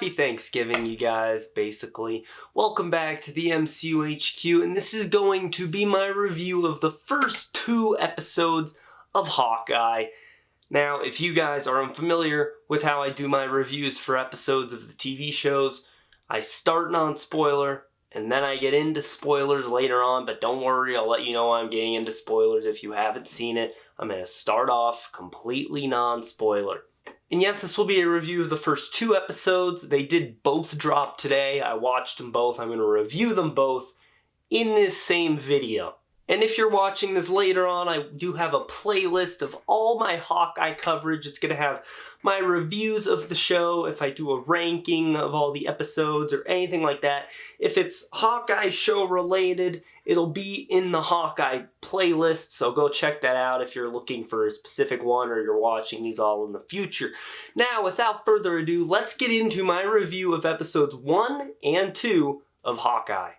Happy Thanksgiving, you guys, basically. Welcome back to the MCU HQ, and this is going to be my review of the first 2 episodes of Hawkeye. Now, if you guys are unfamiliar with how I do my reviews for episodes of the TV shows, I start non-spoiler, and then I get into spoilers later on, but don't worry, I'll let you know I'm getting into spoilers if you haven't seen it. I'm going to start off completely non-spoiler. And yes, this will be a review of the first 2 episodes. They did both drop today. I watched them both. I'm going to review them both in this same video. And if you're watching this later on, I do have a playlist of all my Hawkeye coverage. It's going to have my reviews of the show, if I do a ranking of all the episodes or anything like that. If it's Hawkeye show related, it'll be in the Hawkeye playlist, so go check that out if you're looking for a specific one or you're watching these all in the future. Now, without further ado, let's get into my review of episodes 1 and 2 of Hawkeye.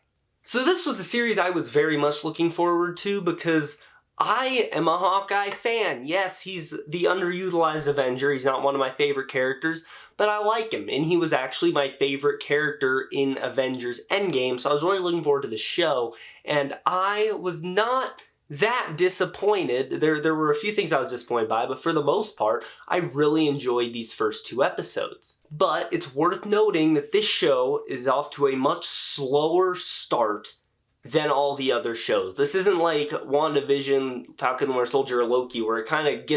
So this was a series I was very much looking forward to because I am a Hawkeye fan. Yes, he's the underutilized Avenger. He's not one of my favorite characters, but I like him. And he was actually my favorite character in Avengers Endgame, so I was really looking forward to the show. And I was not that disappointed. There were a few things I was disappointed by, but for the most part, I really enjoyed these first 2 episodes. But it's worth noting that this show is off to a much slower start than all the other shows. This isn't like WandaVision, Falcon and Winter Soldier, or Loki, where it kind of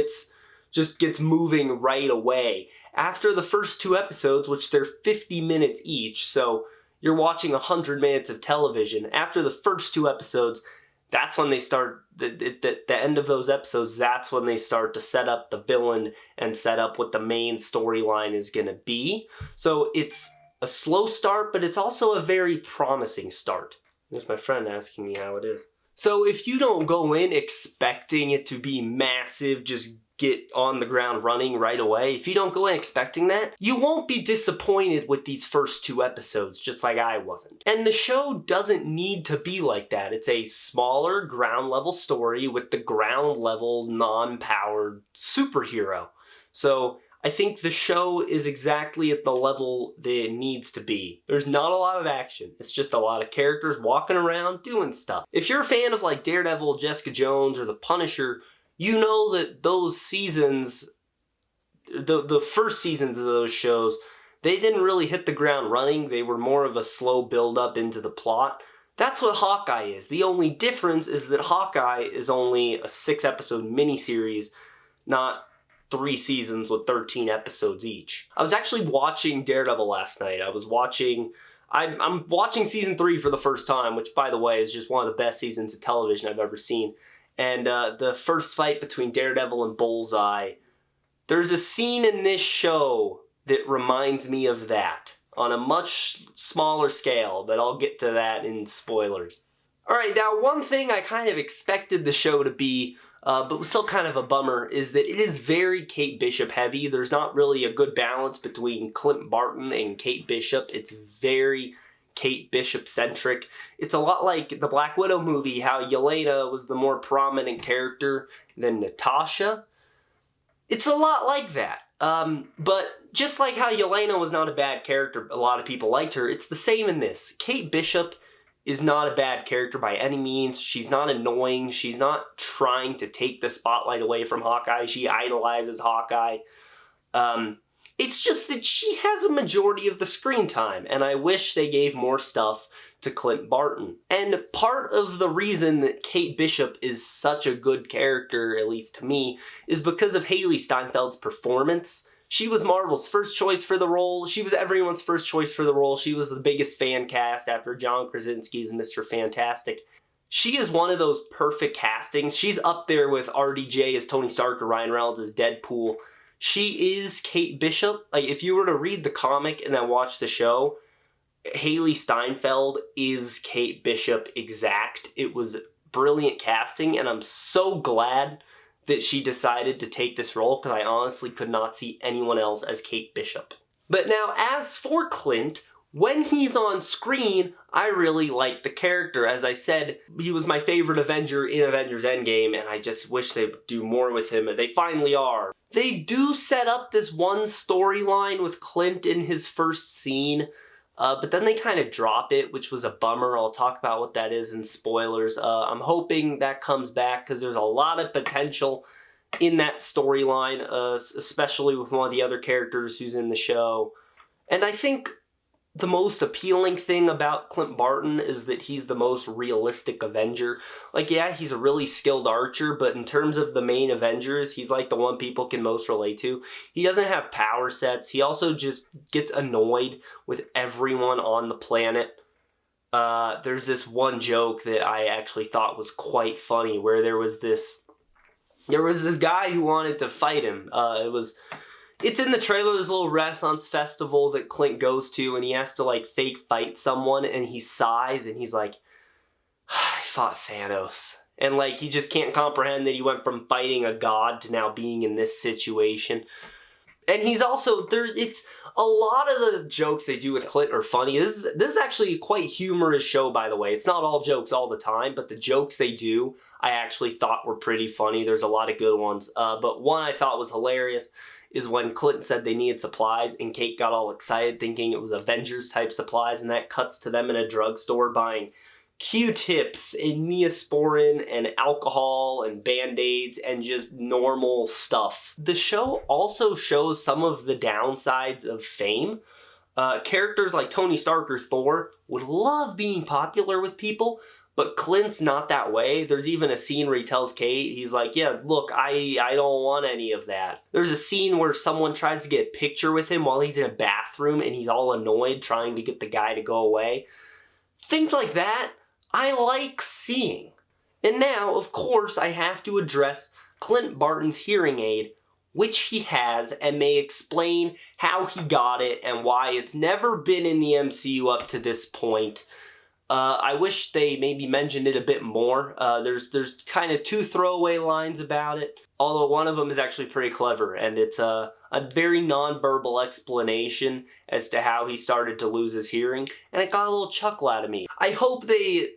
just gets moving right away. After the first 2 episodes, which they're 50 minutes each, so you're watching 100 minutes of television. After the first 2 episodes, that's when they start, the end of those episodes, that's when they start to set up the villain and set up what the main storyline is going to be. So it's a slow start, but it's also a very promising start. There's my friend asking me how it is. So if you don't go in expecting it to be massive, just get on the ground running right away, if you don't go in expecting that, you won't be disappointed with these first 2 episodes, just like I wasn't. And the show doesn't need to be like that. It's a smaller ground level story with the ground level non-powered superhero. So I think the show is exactly at the level that it needs to be. There's not a lot of action. It's just a lot of characters walking around doing stuff. If you're a fan of like Daredevil, Jessica Jones, or The Punisher, you know that those seasons, the first seasons of those shows, they didn't really hit the ground running. They were more of a slow build-up into the plot. That's what Hawkeye is. The only difference is that Hawkeye is only a 6-episode miniseries, not 3 seasons with 13 episodes each. I was actually watching Daredevil last night. I'm watching season 3 for the first time, which, by the way, is just one of the best seasons of television I've ever seen. And the first fight between Daredevil and Bullseye, there's a scene in this show that reminds me of that on a much smaller scale, but I'll get to that in spoilers. Alright, now one thing I kind of expected the show to be, but was still kind of a bummer, is that it is very Kate Bishop heavy. There's not really a good balance between Clint Barton and Kate Bishop. It's very Kate Bishop-centric. It's a lot like the Black Widow movie, how Yelena was the more prominent character than Natasha. It's a lot like that. But just like how Yelena was not a bad character, a lot of people liked her, it's the same in this. Kate Bishop is not a bad character by any means. She's not annoying. She's not trying to take the spotlight away from Hawkeye. She idolizes Hawkeye. It's just that she has a majority of the screen time, and I wish they gave more stuff to Clint Barton. And part of the reason that Kate Bishop is such a good character, at least to me, is because of Hailee Steinfeld's performance. She was Marvel's first choice for the role. She was everyone's first choice for the role. She was the biggest fan cast after John Krasinski's Mr. Fantastic. She is one of those perfect castings. She's up there with RDJ as Tony Stark or Ryan Reynolds as Deadpool. She is Kate Bishop. Like, if you were to read the comic and then watch the show, Hailee Steinfeld is Kate Bishop exact. It was brilliant casting, and I'm so glad that she decided to take this role, because I honestly could not see anyone else as Kate Bishop. But now, as for Clint, when he's on screen, I really like the character. As I said, he was my favorite Avenger in Avengers Endgame, and I just wish they would do more with him, and they finally are. They do set up this one storyline with Clint in his first scene, but then they kind of drop it, which was a bummer. I'll talk about what that is in spoilers. I'm hoping that comes back because there's a lot of potential in that storyline, especially with one of the other characters who's in the show. And I think the most appealing thing about Clint Barton is that he's the most realistic Avenger. Like, yeah, he's a really skilled archer, but in terms of the main Avengers, he's like the one people can most relate to. He doesn't have power sets. He also just gets annoyed with everyone on the planet. There's this one joke that I actually thought was quite funny, where there was this guy who wanted to fight him. It's in the trailer, this little Renaissance festival that Clint goes to, and he has to, like, fake fight someone, and he sighs, and he's like, I fought Thanos. And, like, he just can't comprehend that he went from fighting a god to now being in this situation. And he's also, it's a lot of the jokes they do with Clint are funny. This is actually a quite humorous show, by the way. It's not all jokes all the time, but the jokes they do, I actually thought were pretty funny. There's a lot of good ones. But one I thought was hilarious is when Clint said they needed supplies, and Kate got all excited thinking it was Avengers-type supplies, and that cuts to them in a drugstore buying Q-tips and Neosporin and alcohol and Band-Aids and just normal stuff. The show also shows some of the downsides of fame. Characters like Tony Stark or Thor would love being popular with people, but Clint's not that way. There's even a scene where he tells Kate, he's like, yeah, look, I don't want any of that. There's a scene where someone tries to get a picture with him while he's in a bathroom and he's all annoyed trying to get the guy to go away. Things like that, I like seeing. And now, of course, I have to address Clint Barton's hearing aid, which he has, and may explain how he got it and why it's never been in the MCU up to this point. I wish they maybe mentioned it a bit more. There's kind of two throwaway lines about it, although one of them is actually pretty clever, and it's a very non-verbal explanation as to how he started to lose his hearing, and it got a little chuckle out of me. I hope they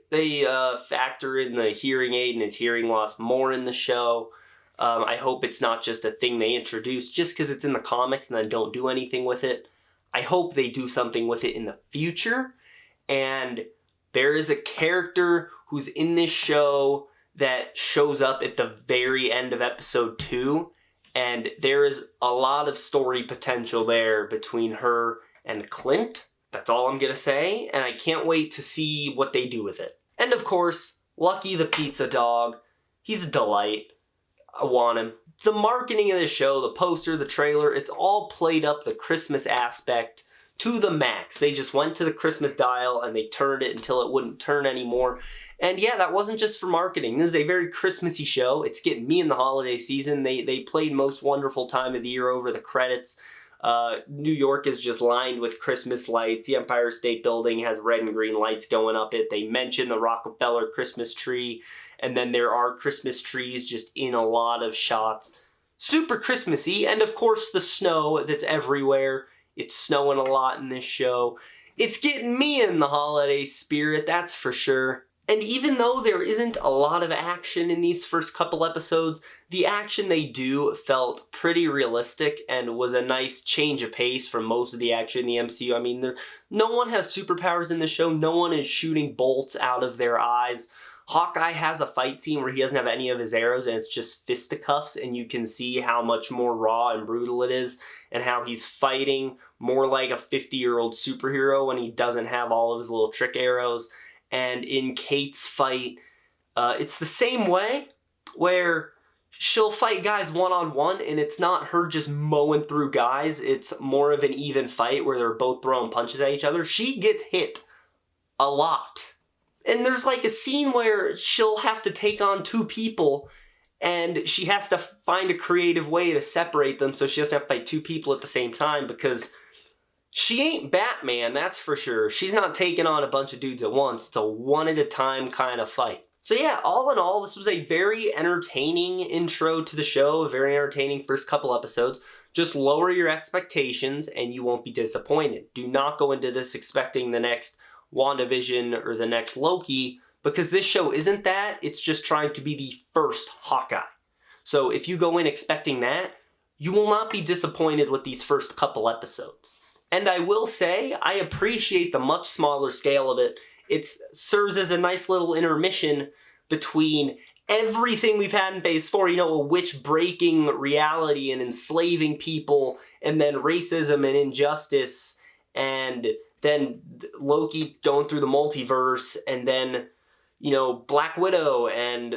factor in the hearing aid and his hearing loss more in the show. I hope it's not just a thing they introduce just because it's in the comics and then don't do anything with it. I hope they do something with it in the future, and there is a character who's in this show that shows up at the very end of episode 2, and there is a lot of story potential there between her and Clint. That's all I'm gonna say, and I can't wait to see what they do with it. And of course, Lucky the pizza dog. He's a delight. I want him. The marketing of the show, the poster, the trailer, it's all played up the Christmas aspect to the max. They just went to the Christmas dial and they turned it until it wouldn't turn anymore. And yeah, that wasn't just for marketing. This is a very Christmassy show. It's getting me in the holiday season. They played Most Wonderful Time of the Year over the credits. New York is just lined with Christmas lights. The Empire State Building has red and green lights going up it. They mention the Rockefeller Christmas tree, and then there are Christmas trees just in a lot of shots. Super Christmassy, and of course the snow that's everywhere. It's snowing a lot in this show. It's getting me in the holiday spirit, that's for sure. And even though there isn't a lot of action in these first couple episodes, the action they do felt pretty realistic and was a nice change of pace from most of the action in the MCU. I mean, no one has superpowers in the show. No one is shooting bolts out of their eyes. Hawkeye has a fight scene where he doesn't have any of his arrows and it's just fisticuffs, and you can see how much more raw and brutal it is and how he's fighting more like a 50-year-old superhero when he doesn't have all of his little trick arrows. And in Kate's fight, it's the same way, where she'll fight guys one-on-one and it's not her just mowing through guys. It's more of an even fight where they're both throwing punches at each other. She gets hit a lot. And there's like a scene where she'll have to take on two people and she has to find a creative way to separate them so she doesn't have to fight two people at the same time, because she ain't Batman, that's for sure. She's not taking on a bunch of dudes at once. It's a one-at-a-time kind of fight. So yeah, all in all, this was a very entertaining intro to the show, a very entertaining first couple episodes. Just lower your expectations and you won't be disappointed. Do not go into this expecting the next WandaVision or the next Loki, because this show isn't that. It's just trying to be the first Hawkeye. So if you go in expecting that, you will not be disappointed with these first couple episodes. And I will say, I appreciate the much smaller scale of it. It serves as a nice little intermission between everything we've had in Phase 4, a witch-breaking reality and enslaving people, and then racism and injustice, and then Loki going through the multiverse, and then, Black Widow, and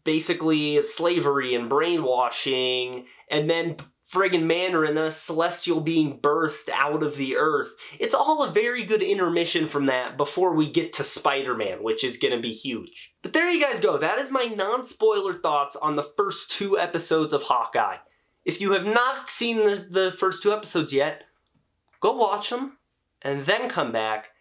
basically slavery and brainwashing, and then friggin' Mandarin, a celestial being birthed out of the earth. It's all a very good intermission from that before we get to Spider-Man, which is gonna be huge. But there you guys go. That is my non-spoiler thoughts on the first 2 episodes of Hawkeye. If you have not seen the first 2 episodes yet, go watch them, and then come back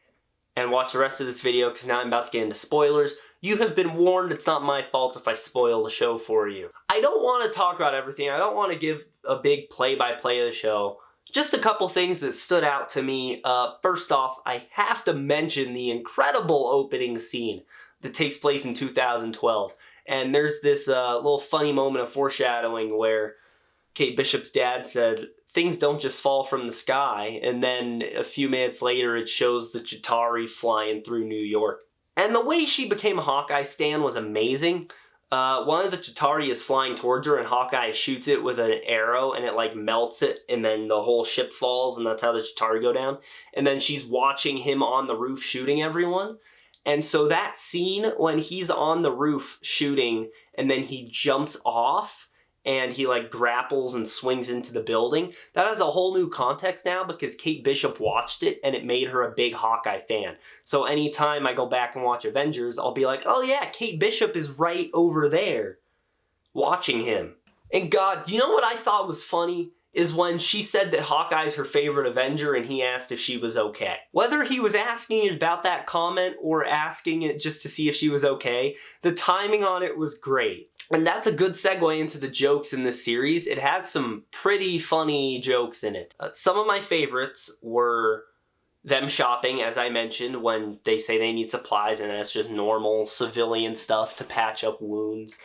and watch the rest of this video, because now I'm about to get into spoilers. You have been warned. It's not my fault if I spoil the show for you. I don't want to talk about everything. I don't want to give a big play-by-play of the show. Just a couple things that stood out to me. First off, I have to mention the incredible opening scene that takes place in 2012. And there's this little funny moment of foreshadowing where Kate Bishop's dad said, "Things don't just fall from the sky," and then a few minutes later it shows the Chitauri flying through New York. And the way she became a Hawkeye stan was amazing. One of the Chitauri is flying towards her, and Hawkeye shoots it with an arrow, and it melts it, and then the whole ship falls, and that's how the Chitauri go down. And then she's watching him on the roof shooting everyone. And so that scene when he's on the roof shooting, and then he jumps off, and he grapples and swings into the building, that has a whole new context now, because Kate Bishop watched it and it made her a big Hawkeye fan. So anytime I go back and watch Avengers, I'll be like, oh yeah, Kate Bishop is right over there watching him. And God, you know what I thought was funny? Is when she said that Hawkeye's her favorite Avenger and he asked if she was okay. Whether he was asking about that comment or asking it just to see if she was okay, the timing on it was great. And that's a good segue into the jokes in this series. It has some pretty funny jokes in it. Some of my favorites were them shopping, as I mentioned, when they say they need supplies, and that's just normal civilian stuff to patch up wounds.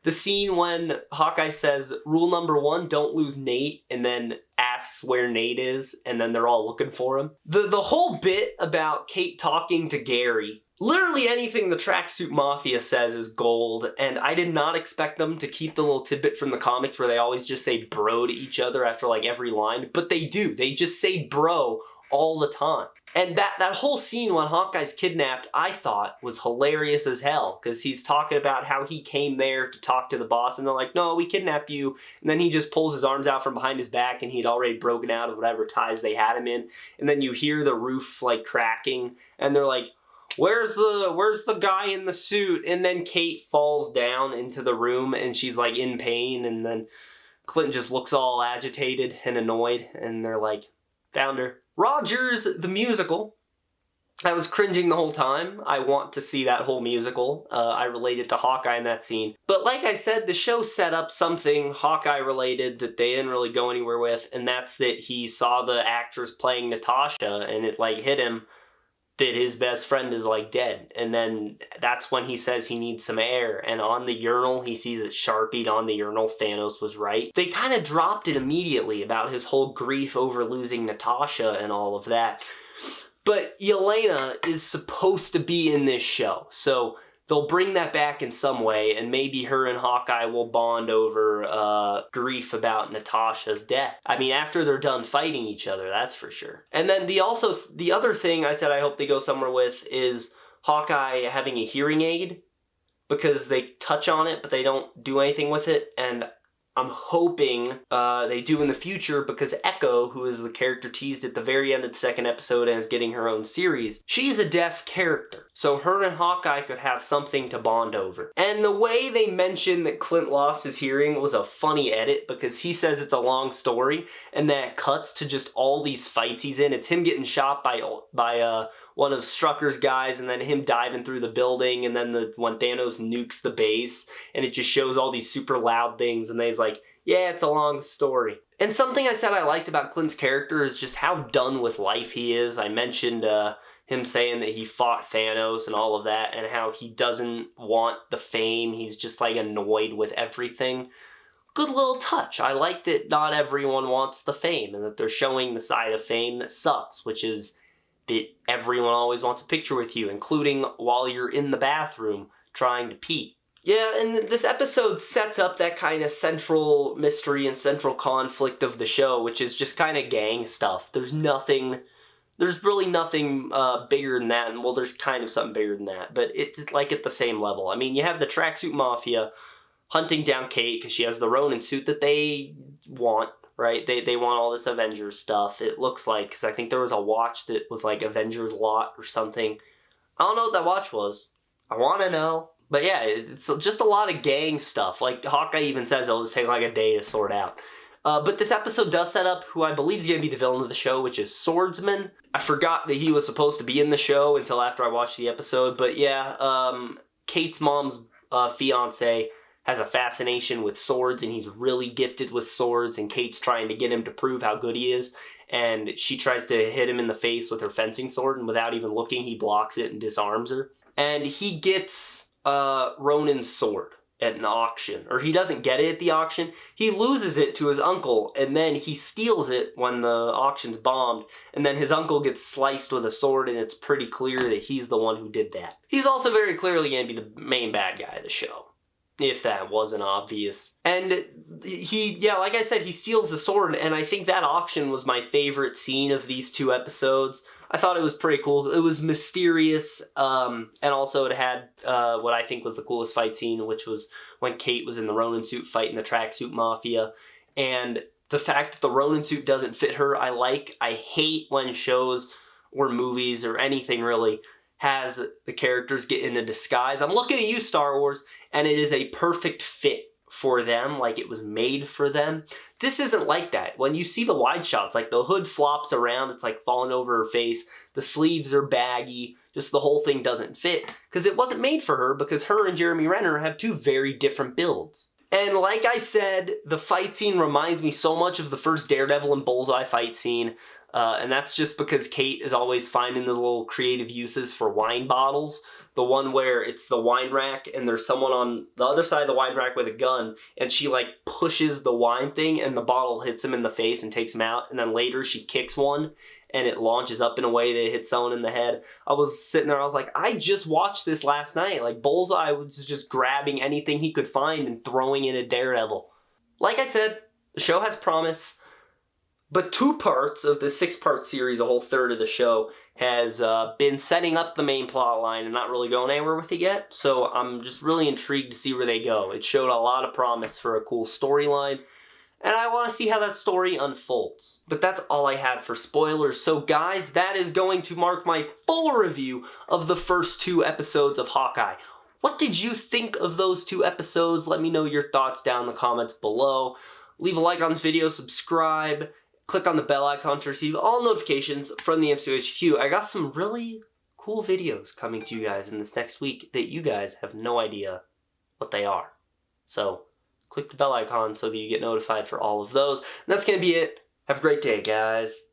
The scene when Hawkeye says, "Rule number 1, don't lose Nate," and then asks where Nate is, and then they're all looking for him. The whole bit about Kate talking to Gary, literally anything the Tracksuit Mafia says is gold, and I did not expect them to keep the little tidbit from the comics where they always just say bro to each other after every line, but they do. They just say bro all the time. And that whole scene when Hawkeye's kidnapped, I thought was hilarious as hell, because he's talking about how he came there to talk to the boss, and they're like, "No, we kidnapped you," and then he just pulls his arms out from behind his back, and he'd already broken out of whatever ties they had him in, and then you hear the roof cracking, and they're like, Where's the guy in the suit? And then Kate falls down into the room, and she's in pain, and then Clint just looks all agitated and annoyed, and they're like, "Found her." Rogers, the musical. I was cringing the whole time. I want to see that whole musical. I related to Hawkeye in that scene. But like I said, the show set up something Hawkeye related that they didn't really go anywhere with, and that's that he saw the actress playing Natasha, and it hit him that his best friend is dead. And then that's when he says he needs some air, and on the urinal he sees it sharpied on the urinal. Thanos was right. They kind of dropped it immediately about his whole grief over losing Natasha and all of that. But Yelena is supposed to be in this show, so they'll bring that back in some way, and maybe her and Hawkeye will bond over grief about Natasha's death. I mean, after they're done fighting each other, that's for sure. And then the other thing I said I hope they go somewhere with is Hawkeye having a hearing aid, because they touch on it, but they don't do anything with it, and I'm hoping they do in the future, because Echo, who is the character teased at the very end of the second episode and is getting her own series, she's a deaf character. So her and Hawkeye could have something to bond over. And the way they mention that Clint lost his hearing was a funny edit, because he says it's a long story, and then it cuts to just all these fights he's in. It's him getting shot by one of Strucker's guys, and then him diving through the building, and then when Thanos nukes the base, and it just shows all these super loud things, and he's like, yeah, it's a long story. And something I said I liked about Clint's character is just how done with life he is. I mentioned him saying that he fought Thanos and all of that, and how he doesn't want the fame. He's just like annoyed with everything. Good little touch. I like that not everyone wants the fame, and that they're showing the side of fame that sucks, which is that everyone always wants a picture with you, including while you're in the bathroom trying to pee. Yeah, and this episode sets up that kind of central mystery and central conflict of the show, which is just kind of gang stuff. There's really nothing bigger than that, and well, there's kind of something bigger than that, but it's like at the same level. I mean, you have the tracksuit mafia hunting down Kate because she has the Ronin suit that they want, right? They want all this Avengers stuff, it looks like, because I think there was a watch that was like Avengers lot or something. I don't know what that watch was. I want to know. But yeah, it's just a lot of gang stuff. Like, Hawkeye even says it'll just take like a day to sort out. But this episode does set up who I believe is going to be the villain of the show, which is Swordsman. I forgot that he was supposed to be in the show until after I watched the episode. But yeah, Kate's mom's fiance has a fascination with swords, and he's really gifted with swords, and Kate's trying to get him to prove how good he is. And she tries to hit him in the face with her fencing sword, and without even looking, he blocks it and disarms her. And he gets Ronin's sword at an auction, or he doesn't get it at the auction. He loses it to his uncle, and then he steals it when the auction's bombed, and then his uncle gets sliced with a sword, and it's pretty clear that he's the one who did that. He's also very clearly going to be the main bad guy of the show, if that wasn't obvious. And like I said, he steals the sword, and I think that auction was my favorite scene of these two episodes. I thought it was pretty cool. It was mysterious, and also it had what I think was the coolest fight scene, which was when Kate was in the Ronin suit fighting the tracksuit mafia. And the fact that the Ronin suit doesn't fit her, I like. I hate when shows or movies or anything really has the characters get in a disguise. I'm looking at you, Star Wars, and it is a perfect fit for them, like it was made for them. This isn't like that. When you see the wide shots, like the hood flops around, it's like falling over her face, the sleeves are baggy, just the whole thing doesn't fit, because it wasn't made for her, because her and Jeremy Renner have two very different builds. And like I said, the fight scene reminds me so much of the first Daredevil and Bullseye fight scene, and that's just because Kate is always finding the little creative uses for wine bottles. The one where it's the wine rack and there's someone on the other side of the wine rack with a gun, and she like pushes the wine thing and the bottle hits him in the face and takes him out, and then later she kicks one and it launches up in a way that hits someone in the head. I was sitting there, I was like, I just watched this last night. Like, Bullseye was just grabbing anything he could find and throwing it at Daredevil. Like I said, the show has promise. But 2 parts of the 6-part series, a whole third of the show, has been setting up the main plot line and not really going anywhere with it yet. So I'm just really intrigued to see where they go. It showed a lot of promise for a cool storyline, and I want to see how that story unfolds. But that's all I had for spoilers. So guys, that is going to mark my full review of the first 2 episodes of Hawkeye. What did you think of those 2 episodes? Let me know your thoughts down in the comments below. Leave a like on this video, subscribe, click on the bell icon to receive all notifications from the MCUHQ. I got some really cool videos coming to you guys in this next week that you guys have no idea what they are. So click the bell icon so that you get notified for all of those. And that's going to be it. Have a great day, guys.